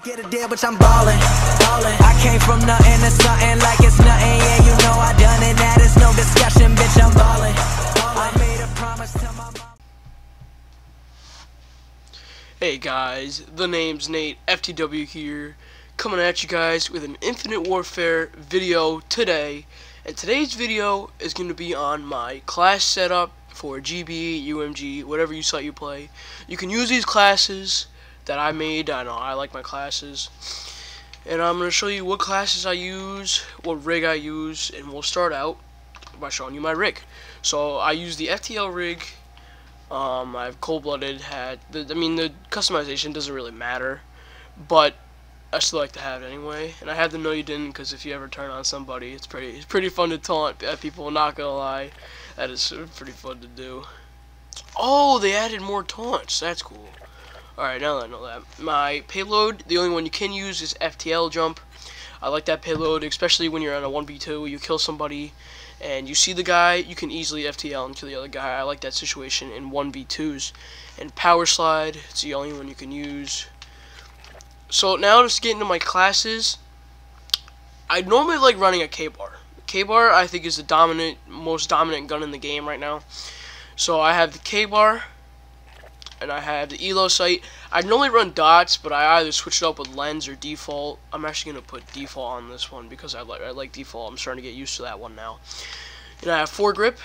Get a deal, but I'm ballin'. I came from nothing to something like it's nothing. Yeah, you know I done it. That is no discussion, bitch. I'm ballin'. I made a promise to my mom. Hey guys, the name's Nate, FTW here, coming at you guys with an Infinite Warfare video today. And today's video is going to be on my class setup for GB, UMG, whatever you site you play. You can use these classes that I made. I know I like my classes. And I'm going to show you what classes I use, what rig I use, and we'll start out by showing you my rig. So I use the FTL rig. I have cold-blooded hat. The customization doesn't really matter, but I still like to have it anyway. And I have the No You Didn't, because if you ever turn on somebody, it's pretty fun to taunt at people. Not gonna lie, that is pretty fun to do. Oh, they added more taunts. That's cool. Alright, now that I know that. My payload, the only one you can use is FTL jump. I like that payload, especially when you're on a 1v2. You kill somebody and you see the guy, you can easily FTL and kill the other guy. I like that situation in 1v2s. And power slide, it's the only one you can use. So now just getting into my classes. I normally like running a K-bar. K-bar I think is the most dominant gun in the game right now. So I have the K-bar and I have the ELO sight. I normally run dots, but I either switch it up with lens or default. I'm actually gonna put default on this one because I like default. I'm starting to get used to that one now. And I have foregrip,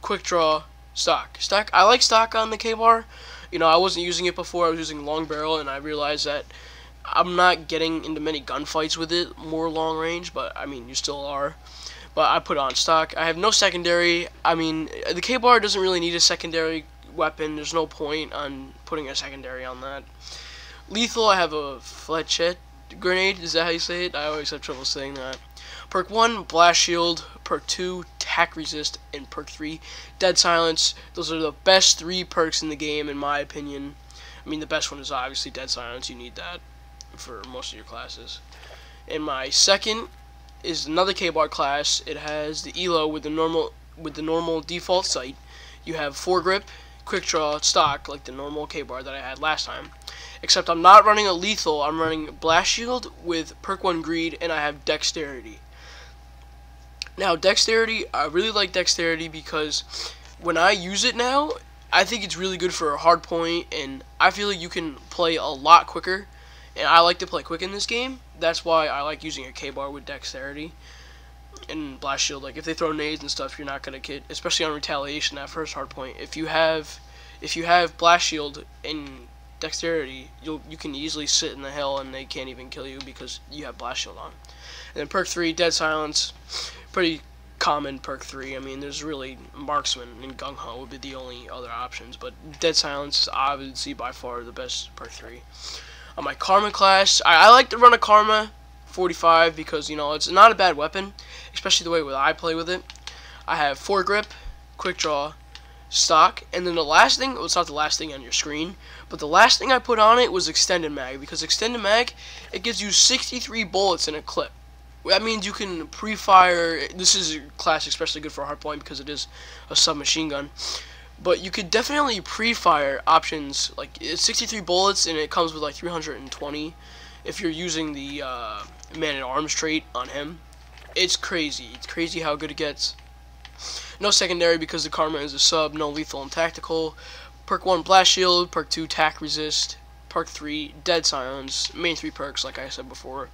quick draw, stock. I like stock on the K-bar. You know, I wasn't using it before. I was using long barrel, and I realized that I'm not getting into many gunfights with it, more long range. But I mean, you still are. But I put on stock. I have no secondary. I mean, the K-bar doesn't really need a secondary weapon. There's no point on putting a secondary on that. Lethal, I have a flechette grenade. Is that how you say it? I always have trouble saying that. Perk 1, blast shield. Perk 2, tack resist. And perk 3, dead silence. Those are the best 3 perks in the game, in my opinion. I mean, the best one is obviously dead silence. You need that for most of your classes. And my second is another K-bar class. It has the ELO with the normal default sight. You have foregrip, quick draw, stock, like the normal K-bar that I had last time. Except I'm not running a lethal. I'm running blast shield with perk 1 greed, and I have dexterity. Now, dexterity, I really like dexterity because when I use it now, I think it's really good for a hard point, and I feel like you can play a lot quicker. And I like to play quick in this game. That's why I like using a K-bar with dexterity. And blast shield, like if they throw nades and stuff, you're not gonna get, especially on retaliation, that first hard point. If you have blast shield and dexterity, you can easily sit in the hill and they can't even kill you because you have blast shield on. And then perk 3, dead silence, pretty common perk 3. I mean, there's really marksman and gung ho would be the only other options, but dead silence is obviously by far the best perk 3. On my Karma class, I like to run a Karma 45 because, you know, it's not a bad weapon, especially the way that I play with it. I have foregrip, quick draw, stock, and then the last thing, well, it's not the last thing on your screen, but the last thing I put on it was extended mag, because extended mag, it gives you 63 bullets in a clip. That means you can pre-fire. This is a class especially good for a hardpoint because it is a submachine gun. But you could definitely pre-fire options, like it's 63 bullets and it comes with like 320 if you're using the man-at-arms trait on him. It's crazy. It's crazy how good it gets. No secondary because the Karma is a sub. No lethal and tactical. Perk 1, blast shield. Perk 2, tack resist. Perk 3, dead silence. Main 3 perks, like I said before.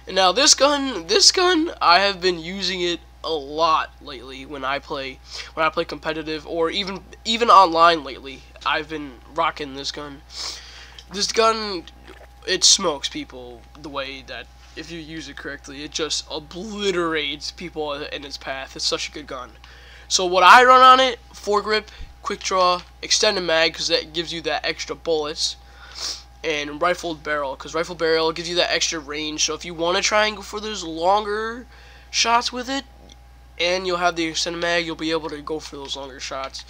And now this gun, I have been using it a lot lately when I play competitive or even online lately. I've been rocking this gun. This gun, it smokes people the way that if you use it correctly, it just obliterates people in its path. It's such a good gun. So what I run on it, foregrip, quick draw, extended mag because that gives you that extra bullets, and rifled barrel because rifled barrel gives you that extra range. So if you want to try and go for those longer shots with it, and you'll have the extended mag, you'll be able to go for those longer shots.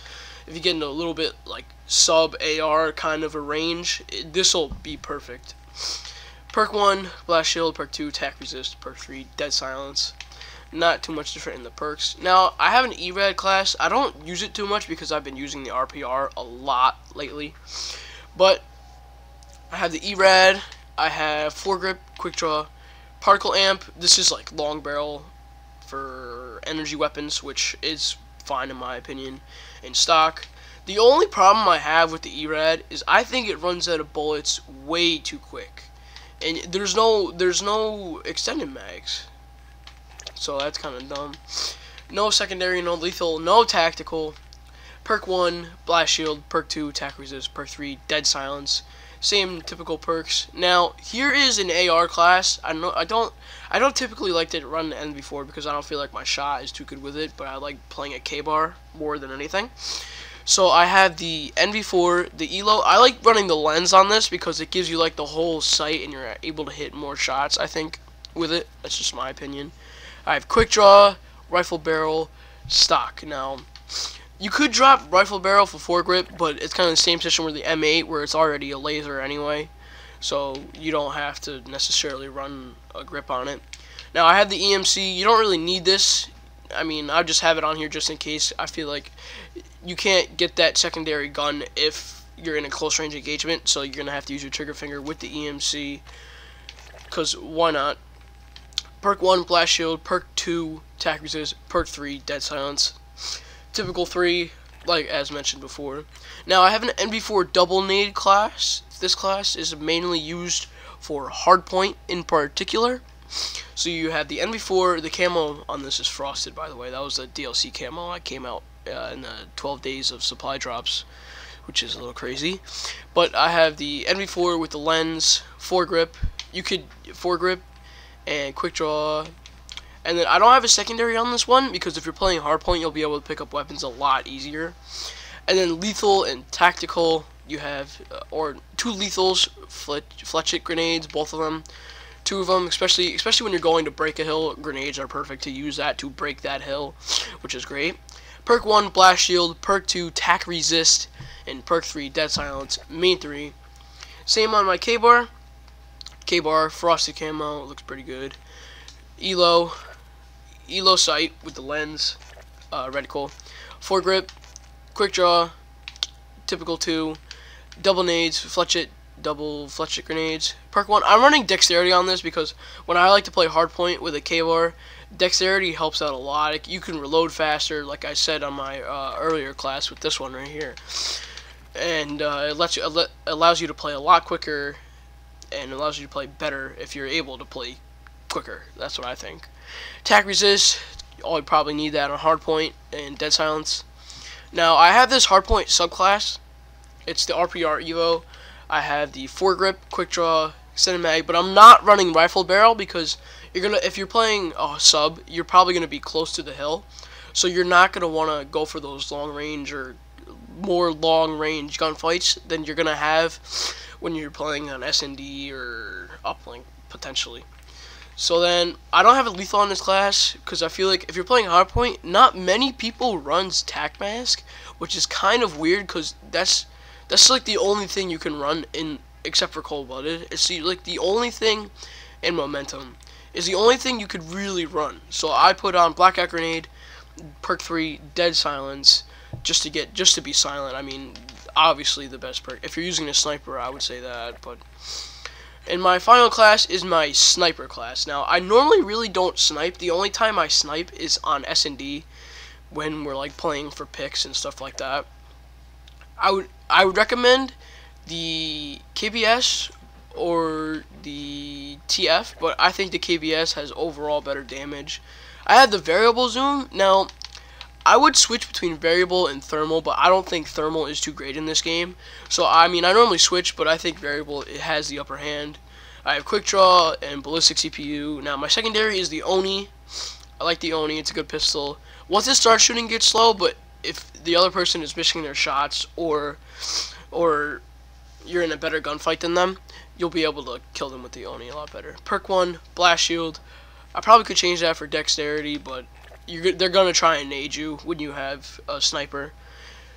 If you get into a little bit like sub AR kind of a range, this will be perfect. Perk 1, blast shield. Perk 2, tack resist. Perk 3, dead silence. Not too much different in the perks. Now, I have an ERAD class. I don't use it too much because I've been using the RPR a lot lately. But I have the ERAD, I have foregrip, quick draw, particle amp. This is like long barrel for energy weapons, which is fine in my opinion, in stock. The only problem I have with the ERAD is I think it runs out of bullets way too quick, and there's no extended mags, so that's kind of dumb. No secondary, no lethal, no tactical. Perk 1, blast shield. Perk 2, attack resist. Perk 3, dead silence. Same typical perks. Now here is an AR class. I don't typically like to run the NV4 because I don't feel like my shot is too good with it, but I like playing a K-bar more than anything. So I have the NV4, the ELO. I like running the lens on this because it gives you like the whole sight and you're able to hit more shots, I think, with it. That's just my opinion. I have quick draw, rifle barrel, stock. Now you could drop rifle barrel for foregrip, but it's kind of the same system with the M8 where it's already a laser anyway, so you don't have to necessarily run a grip on it. Now I have the EMC. You don't really need this. I mean, I just have it on here just in case. I feel like you can't get that secondary gun if you're in a close range engagement, so you're gonna have to use your trigger finger with the EMC, because why not? Perk 1, blast shield. Perk 2, attack resist. Perk 3, dead silence. Typical 3, like as mentioned before. Now I have an NV4 double nade class. This class is mainly used for hardpoint in particular. So you have the NV4. The camo on this is frosted, by the way. That was a DLC camo. I came out in the 12 days of supply drops, which is a little crazy. But I have the NV4 with the lens, foregrip. You could foregrip and quick draw. And then I don't have a secondary on this one because if you're playing hardpoint, you'll be able to pick up weapons a lot easier. And then lethal and tactical, you have or 2 lethals, fletchet grenades, both of them. 2 of them, especially when you're going to break a hill, grenades are perfect to use that to break that hill, which is great. Perk 1, blast shield. Perk 2, tack resist, and perk 3, dead silence. Main 3. Same on my K-bar. K-bar, frosted camo, looks pretty good. ELO sight with the lens, reticle. Foregrip, quick draw, typical 2, double nades, double fletchet grenades. Perk 1, I'm running dexterity on this because when I like to play hardpoint with a K-bar, dexterity helps out a lot. You can reload faster, like I said on my earlier class with this one right here, and it allows you to play a lot quicker and allows you to play better if you're able to play quicker. That's what I think. Attack resist, you probably need that on hardpoint and dead silence. Now I have this hardpoint subclass. It's the RPR Evo. I have the foregrip, quick draw, extended mag, but I'm not running rifle barrel because if you're playing sub, you're probably gonna be close to the hill, so you're not gonna want to go for those long range or more long range gunfights than you're gonna have when you're playing on SND or uplink potentially. So then I don't have a lethal in this class because I feel like if you're playing hardpoint, not many people runs tac mask, which is kind of weird because that's like the only thing you can run in, except for cold-blooded. It's like the only thing, and momentum is the only thing you could really run. So I put on blackout grenade, perk 3, dead silence, just to be silent. I mean, obviously the best perk. If you're using a sniper, I would say that, but. And my final class is my sniper class. Now, I normally really don't snipe. The only time I snipe is on S&D when we're like playing for picks and stuff like that. I would recommend the KBS or the TF, but I think the KBS has overall better damage. I had the variable zoom. Now, I would switch between variable and thermal, but I don't think thermal is too great in this game. So, I mean, I normally switch, but I think variable, it has the upper hand. I have quick draw and ballistic CPU. Now, my secondary is the Oni. I like the Oni. It's a good pistol. Once it starts shooting, it gets slow, but if the other person is missing their shots or you're in a better gunfight than them, you'll be able to kill them with the Oni a lot better. Perk 1, blast shield. I probably could change that for dexterity, but they're gonna try and nade you when you have a sniper.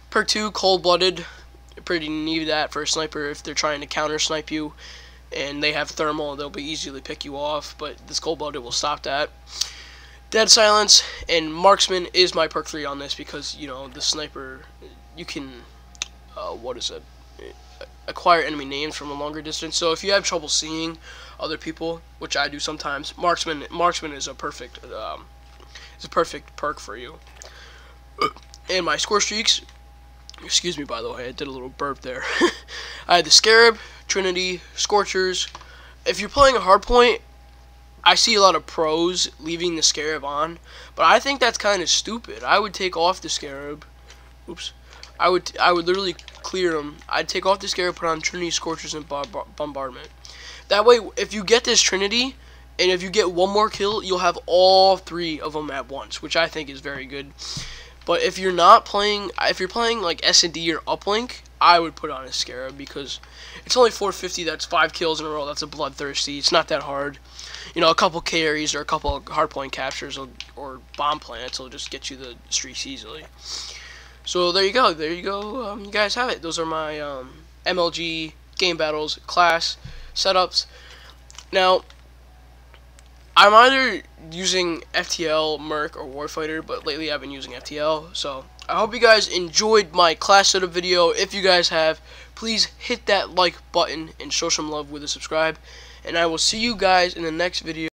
Perk 2, cold-blooded. Pretty need that for a sniper if they're trying to counter snipe you, and they have thermal. They'll be easily pick you off, but this cold-blooded will stop that. Dead silence and marksman is my perk 3 on this because, you know, the sniper, you can what is it? acquire enemy names from a longer distance. So if you have trouble seeing other people, which I do sometimes, marksman is a perfect perk for you. And my score streaks, excuse me by the way, I did a little burp there. I had the Scarab, Trinity, Scorchers. If you're playing a hardpoint, I see a lot of pros leaving the Scarab on, but I think that's kind of stupid. I would take off the Scarab. Oops. I would literally clear them. I'd take off the Scarab, put on Trinity, Scorchers, and Bombardment. That way, if you get this Trinity, and if you get one more kill, you'll have all 3 of them at once, which I think is very good. But if you're not playing, if you're playing like S&D or Uplink, I would put on a Scarab because it's only 450. That's 5 kills in a row. That's a bloodthirsty. It's not that hard. You know, a couple carries or a couple of hardpoint captures or bomb plants will just get you the streaks easily. So there you go. There you go. You guys have it. Those are my MLG game battles class setups. Now, I'm either using FTL, Merc, or Warfighter, but lately I've been using FTL. So I hope you guys enjoyed my class setup video. If you guys have, please hit that like button and show some love with a subscribe. And I will see you guys in the next video.